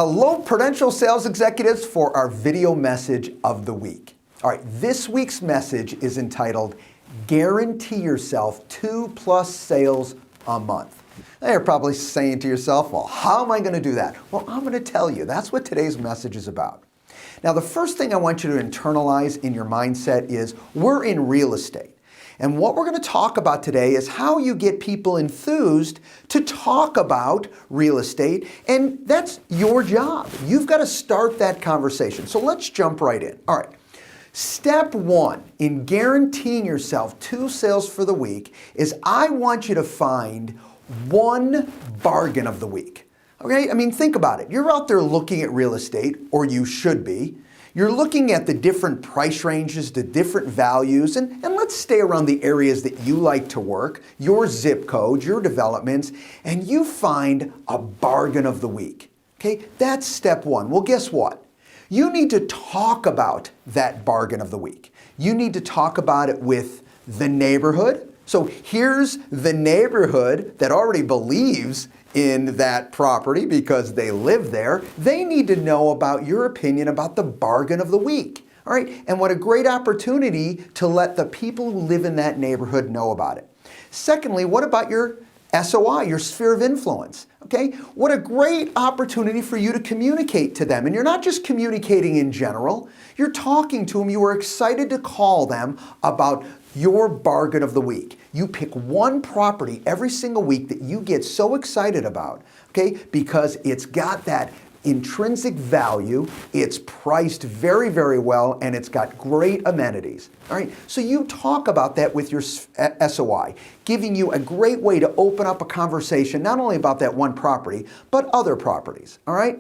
Hello, Prudential sales executives, for our video message of the week. All right, this week's message is entitled, Guarantee Yourself 2+ sales a month. Now you're probably saying to yourself, well, how am I going to do that? Well, I'm going to tell you. That's what today's message is about. Now, the first thing I want you to internalize in your mindset is we're in real estate. And what we're going to talk about today is how you get people enthused to talk about real estate, and that's your job. You've got to start that conversation. So let's jump right in. All right. Step one in guaranteeing yourself 2 sales for the week is I want you to find one bargain of the week. Okay? I mean, think about it. You're out there looking at real estate, or you should be. You're looking at the different price ranges, the different values, and let's stay around the areas that you like to work, your zip codes, your developments, and you find a bargain of the week. Okay, that's step one. Well, guess what? You need to talk about that bargain of the week. You need to talk about it with the neighborhood. So here's the neighborhood that already believes in that property because they live there. They need to know about your opinion about the bargain of the week. All right, and what a great opportunity to let the people who live in that neighborhood know about it. Secondly, what about your SOI, your sphere of influence? Okay, what a great opportunity for you to communicate to them. And you're not just communicating in general, you're talking to them. You are excited to call them about your bargain of the week. You pick one property every single week that you get so excited about, okay, because it's got that intrinsic value, it's priced very, very well, and it's got great amenities. All right, so you talk about that with your SOI, giving you a great way to open up a conversation, not only about that one property, but other properties. All right?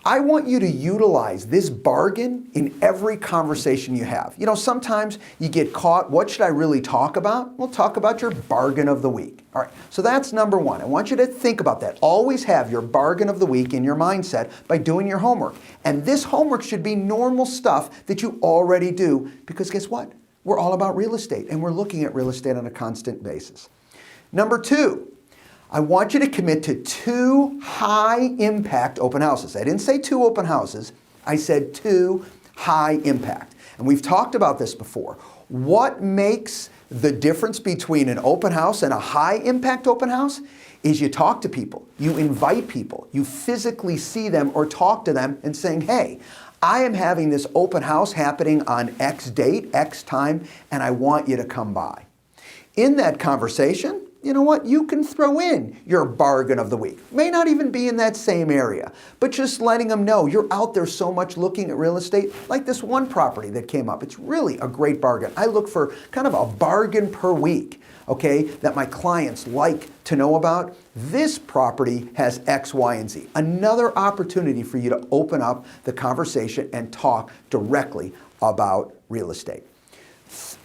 I want you to utilize this bargain in every conversation you have. You know, sometimes you get caught, what should I really talk about? Well, talk about your bargain of the week. All right, so that's number one. I want you to think about that. Always have your bargain of the week in your mindset by doing your homework. And this homework should be normal stuff that you already do, because guess what? We're all about real estate, and we're looking at real estate on a constant basis. Number two, I want you to commit to 2 high-impact open houses. I didn't say 2 open houses. I said 2 high-impact. And we've talked about this before. What makes the difference between an open house and a high-impact open house is you talk to people, you invite people, you physically see them or talk to them and saying, hey, I am having this open house happening on X date, X time, and I want you to come by. In that conversation, you know what? You can throw in your bargain of the week. May not even be in that same area, but just letting them know you're out there so much looking at real estate, like this one property that came up. It's really a great bargain. I look for kind of a bargain per week, okay, that my clients like to know about. This property has X, Y, and Z. Another opportunity for you to open up the conversation and talk directly about real estate.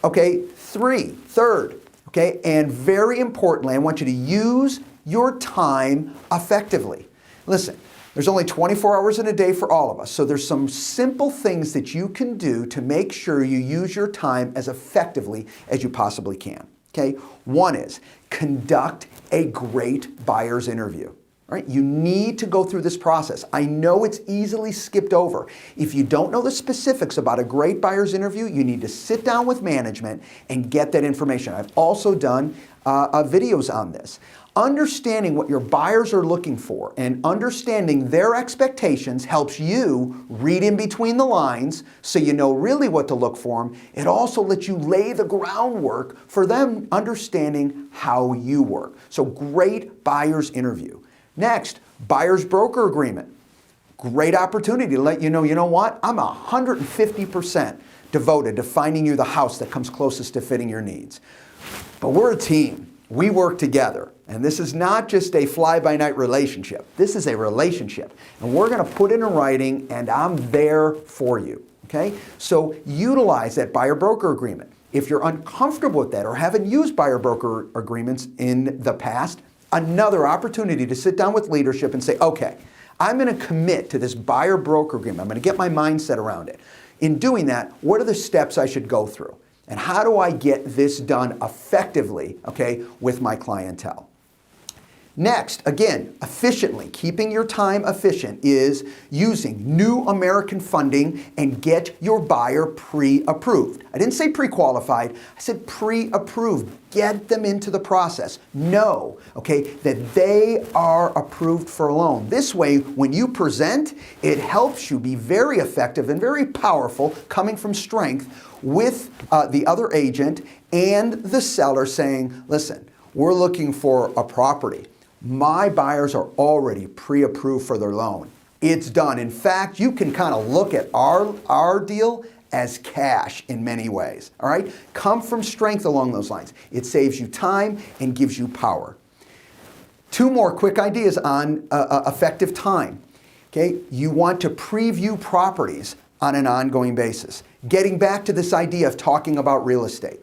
Okay, third, okay, and very importantly, I want you to use your time effectively. Listen, there's only 24 hours in a day for all of us, so there's some simple things that you can do to make sure you use your time as effectively as you possibly can. Okay, one is conduct a great buyer's interview. All right, you need to go through this process. I know it's easily skipped over. If you don't know the specifics about a great buyer's interview, you need to sit down with management and get that information. I've also done videos on this. Understanding what your buyers are looking for and understanding their expectations helps you read in between the lines so you know really what to look for them. It also lets you lay the groundwork for them understanding how you work. So great buyer's interview. Next, buyer's broker agreement. Great opportunity to let you know what? I'm 150% devoted to finding you the house that comes closest to fitting your needs. But we're a team. We work together. And this is not just a fly-by-night relationship. This is a relationship. And we're going to put it in writing, and I'm there for you. Okay? So utilize that buyer broker agreement. If you're uncomfortable with that or haven't used buyer broker agreements in the past, another opportunity to sit down with leadership and say, okay, I'm going to commit to this buyer broker agreement. I'm going to get my mindset around it. In doing that, what are the steps I should go through? And how do I get this done effectively, okay, with my clientele? Next, again, efficiently, keeping your time efficient is using New American Funding and get your buyer pre-approved. I didn't say pre-qualified, I said pre-approved. Get them into the process. Know, okay, that they are approved for a loan. This way, when you present, it helps you be very effective and very powerful, coming from strength with the other agent and the seller saying, listen, we're looking for a property. My buyers are already pre-approved for their loan. It's done. In fact, you can kind of look at our deal as cash in many ways. All right? Come from strength along those lines. It saves you time and gives you power. 2 more quick ideas on effective time. Okay? You want to preview properties on an ongoing basis. Getting back to this idea of talking about real estate.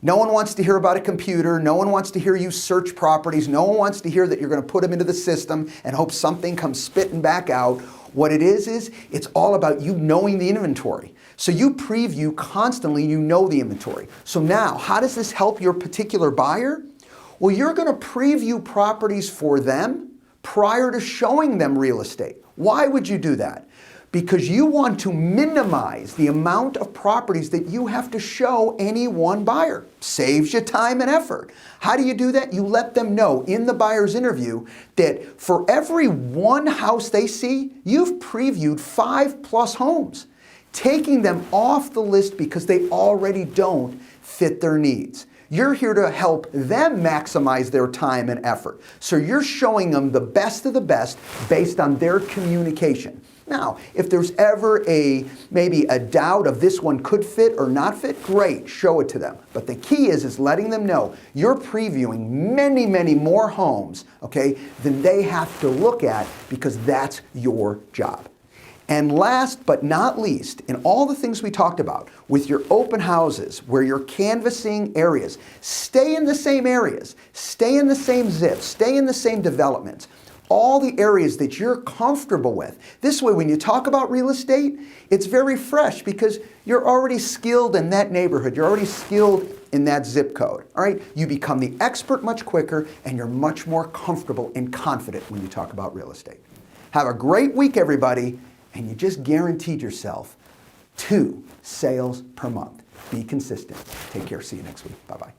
No one wants to hear about a computer. No one wants to hear you search properties. No one wants to hear that you're going to put them into the system and hope something comes spitting back out. What it is it's all about you knowing the inventory. So you preview constantly, you know the inventory. So now, how does this help your particular buyer? Well, you're going to preview properties for them prior to showing them real estate. Why would you do that? Because you want to minimize the amount of properties that you have to show any one buyer. Saves you time and effort. How do you do that? You let them know in the buyer's interview that for every one house they see, you've previewed 5+ homes, taking them off the list because they already don't fit their needs. You're here to help them maximize their time and effort. So you're showing them the best of the best based on their communication. Now, if there's ever maybe a doubt of this one could fit or not fit, great, show it to them. But the key is letting them know you're previewing many, many more homes, okay, than they have to look at, because that's your job. And last but not least, in all the things we talked about, with your open houses, where you're canvassing areas, stay in the same areas, stay in the same zips, stay in the same developments. All the areas that you're comfortable with. This way, when you talk about real estate, it's very fresh because you're already skilled in that neighborhood. You're already skilled in that zip code. All right? You become the expert much quicker, and you're much more comfortable and confident when you talk about real estate. Have a great week, everybody, and you just guaranteed yourself 2 sales per month. Be consistent. Take care. See you next week. Bye-bye.